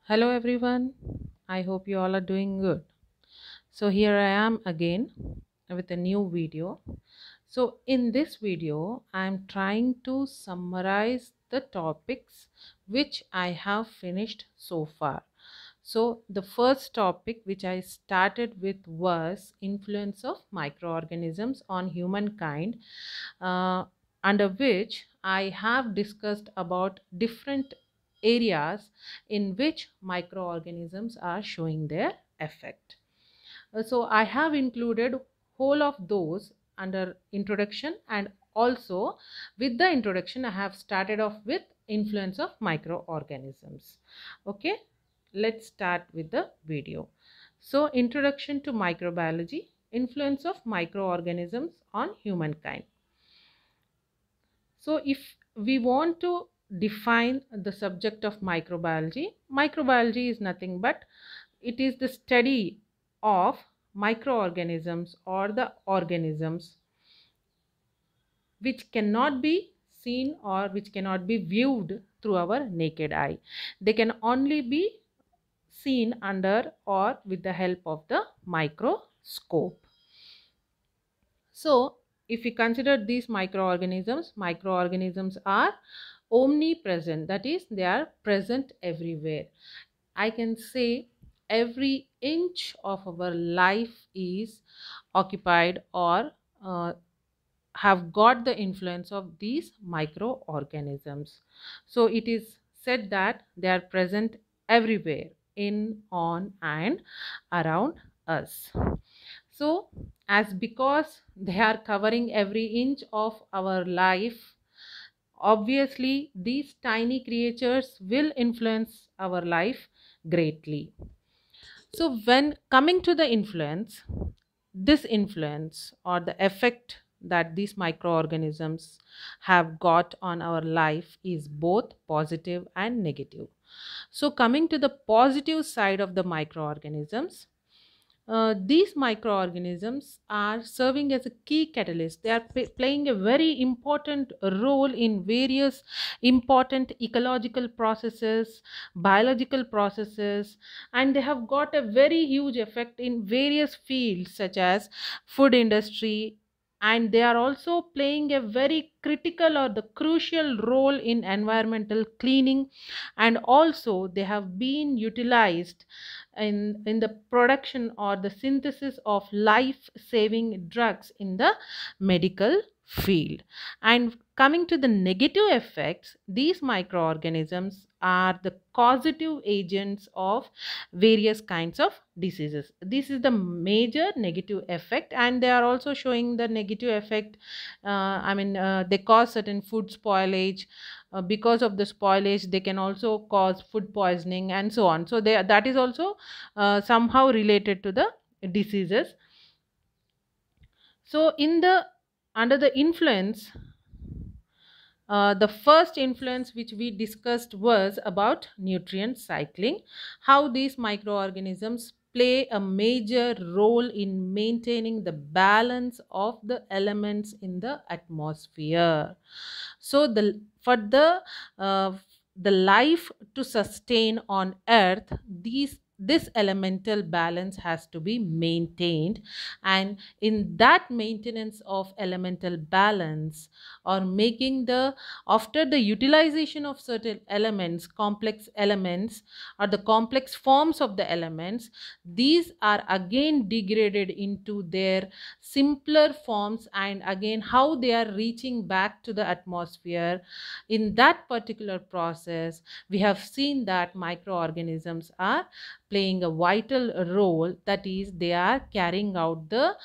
Hello everyone. I hope you all are doing good. So here I am again with a new video. So in this video I am trying to summarize the topics which I have finished so far. So the first topic which I started with was influence of microorganisms on humankind, uh, under which I have discussed about different areas in which microorganisms are showing their effect. So I have included whole of those under introduction, and also with the introduction I have started off with influence of microorganisms. Okay, let's start with the video. So introduction to microbiology, influence of microorganisms on humankind. So if we want to define the subject of microbiology, microbiology is nothing but it is the study of microorganisms or the organisms which cannot be seen or which cannot be viewed through our naked eye. They can only be seen under or with the help of the microscope. So if we consider these microorganisms are omnipresent, that is, they are present everywhere. I can say every inch of our life is occupied or have got the influence of these microorganisms. So it is said that they are present everywhere, in, on, and around us. So as because they are covering every inch of our life, obviously these tiny creatures will influence our life greatly. So when coming to the influence, this influence or the effect that these microorganisms have got on our life is both positive and negative. So coming to the positive side of the microorganisms, these microorganisms are serving as a key catalyst. They are playing a very important role in various important ecological processes, biological processes, and they have got a very huge effect in various fields such as food industry, and they are also playing a very critical or the crucial role in environmental cleaning, and also they have been utilized in the production or the synthesis of life saving drugs in the medical field. And coming to the negative effects, these microorganisms are the causative agents of various kinds of diseases. This is the major negative effect, and they are also showing the negative effect. They cause certain food spoilage. Because of the spoilage, they can also cause food poisoning and so on. So that is also somehow related to the diseases. So in the under the influence, the first influence which we discussed was about nutrient cycling, how these microorganisms play a major role in maintaining the balance of the elements in the atmosphere. So uh, the life to sustain on earth, this elemental balance has to be maintained, and in that maintenance of elemental balance, or making the after the utilization of certain elements, complex elements or the complex forms of the elements, these are again degraded into their simpler forms, and again how they are reaching back to the atmosphere. In that particular process, we have seen that microorganisms are playing a vital role, that is, they are carrying out the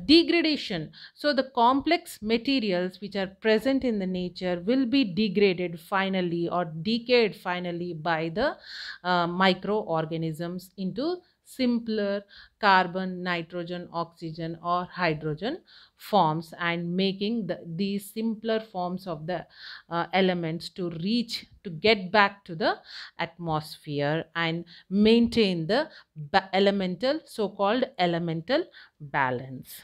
degradation. So the complex materials which are present in the nature will be degraded finally or decayed finally by the microorganisms into simpler carbon, nitrogen, oxygen or hydrogen forms, and making these simpler forms of the elements to reach to get back to the atmosphere and maintain the elemental, so called elemental balance.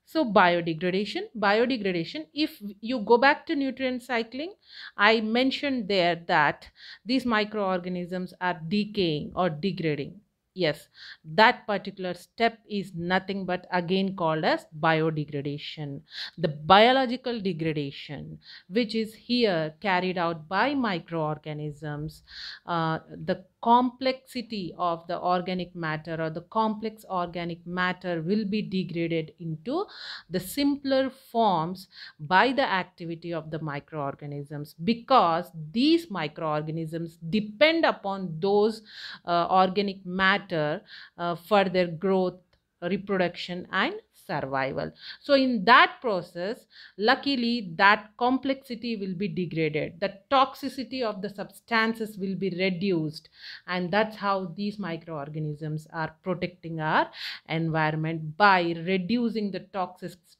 So biodegradation, if you go back to nutrient cycling, I mentioned there that these microorganisms are decaying or degrading. Yes, that particular step is nothing but again called as biodegradation. The biological degradation, which is here carried out by microorganisms, the complexity of the organic matter or the complex organic matter will be degraded into the simpler forms by the activity of the microorganisms, because these microorganisms depend upon those organic matter for their growth, reproduction and survival. So in that process, luckily that complexity will be degraded, the toxicity of the substances will be reduced, and that's how these microorganisms are protecting our environment, by reducing the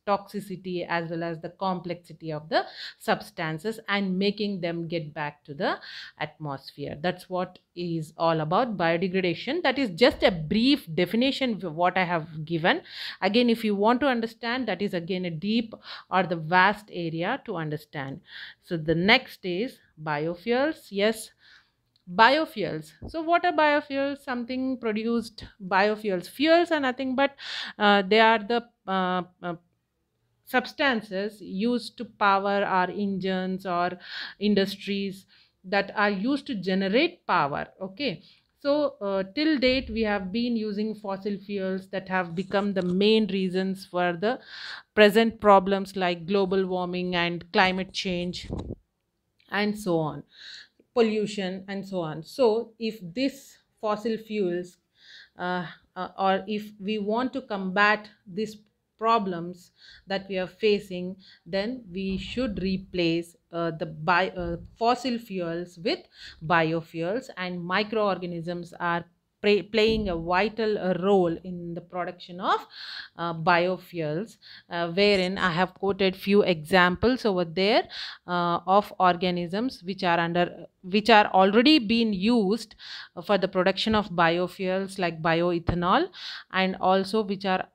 toxicity as well as the complexity of the substances and making them get back to the atmosphere. That's what is all about biodegradation. That is just a brief definition of what I have given. Again, if you want to understand, that is again a deep or the vast area to understand. So the next is biofuels. Yes, biofuels. So what are biofuels? Something produced biofuels. Fuels are nothing but they are the substances used to power our engines or industries that are used to generate power. Okay, so till date we have been using fossil fuels that have become the main reasons for the present problems like global warming and climate change and so on, pollution and so on. So if this fossil fuels or if we want to combat these problems that we are facing, then we should replace the fossil fuels with biofuels, and microorganisms are playing a vital role in the production of biofuels, wherein I have quoted few examples over there of organisms which are already being used for the production of biofuels like bioethanol, and also which are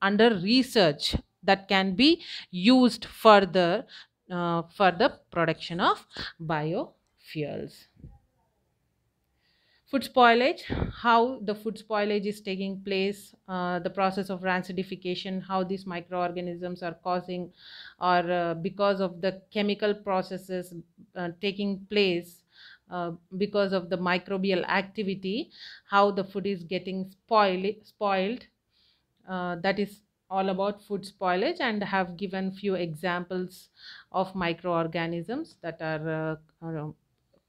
under research that can be used further for the production of biofuels. Food spoilage, how the food spoilage is taking place, the process of rancidification, how these microorganisms are causing or because of the chemical processes taking place because of the microbial activity, how the food is getting spoiled. That is all about food spoilage, and have given few examples of microorganisms that are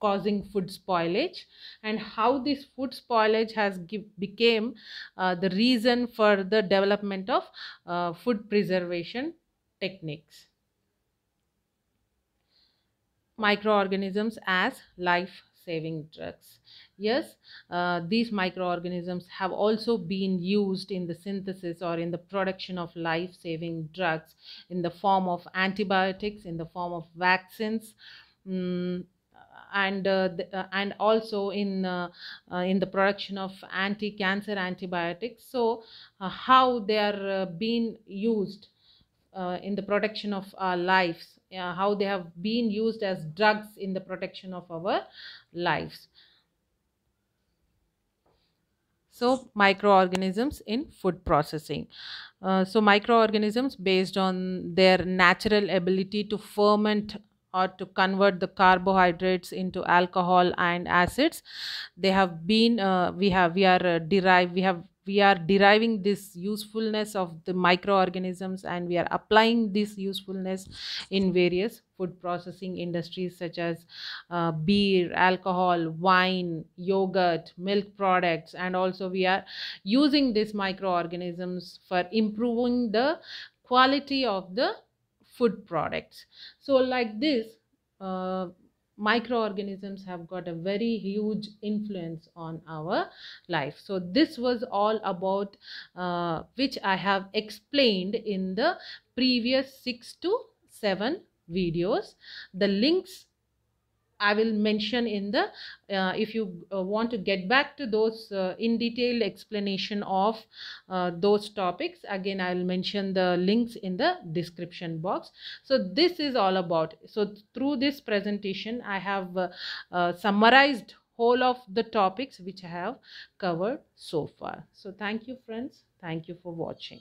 causing food spoilage, and how this food spoilage has became the reason for the development of food preservation techniques. Microorganisms as life saving drugs. Yes, these microorganisms have also been used in the synthesis or in the production of life saving drugs in the form of antibiotics, in the form of vaccines, mm, and also in the production of anti-cancer antibiotics. So how they are being used in the protection of our lives, how they have been used as drugs in the protection of our lives. So microorganisms in food processing. So microorganisms, based on their natural ability to ferment or to convert the carbohydrates into alcohol and acids, they have been we are deriving this usefulness of the microorganisms, and we are applying this usefulness in various food processing industries such as beer, alcohol, wine, yogurt, milk products, and also we are using these microorganisms for improving the quality of the food products. So like this, uh, microorganisms have got a very huge influence on our life. So this was all about which I have explained in the previous 6 to 7 videos. The links I will mention in the if you want to get back to those in detail explanation of those topics, again I will mention the links in the description box. So this is all about. So through this presentation I have summarized whole of the topics which I have covered so far. So thank you friends, thank you for watching.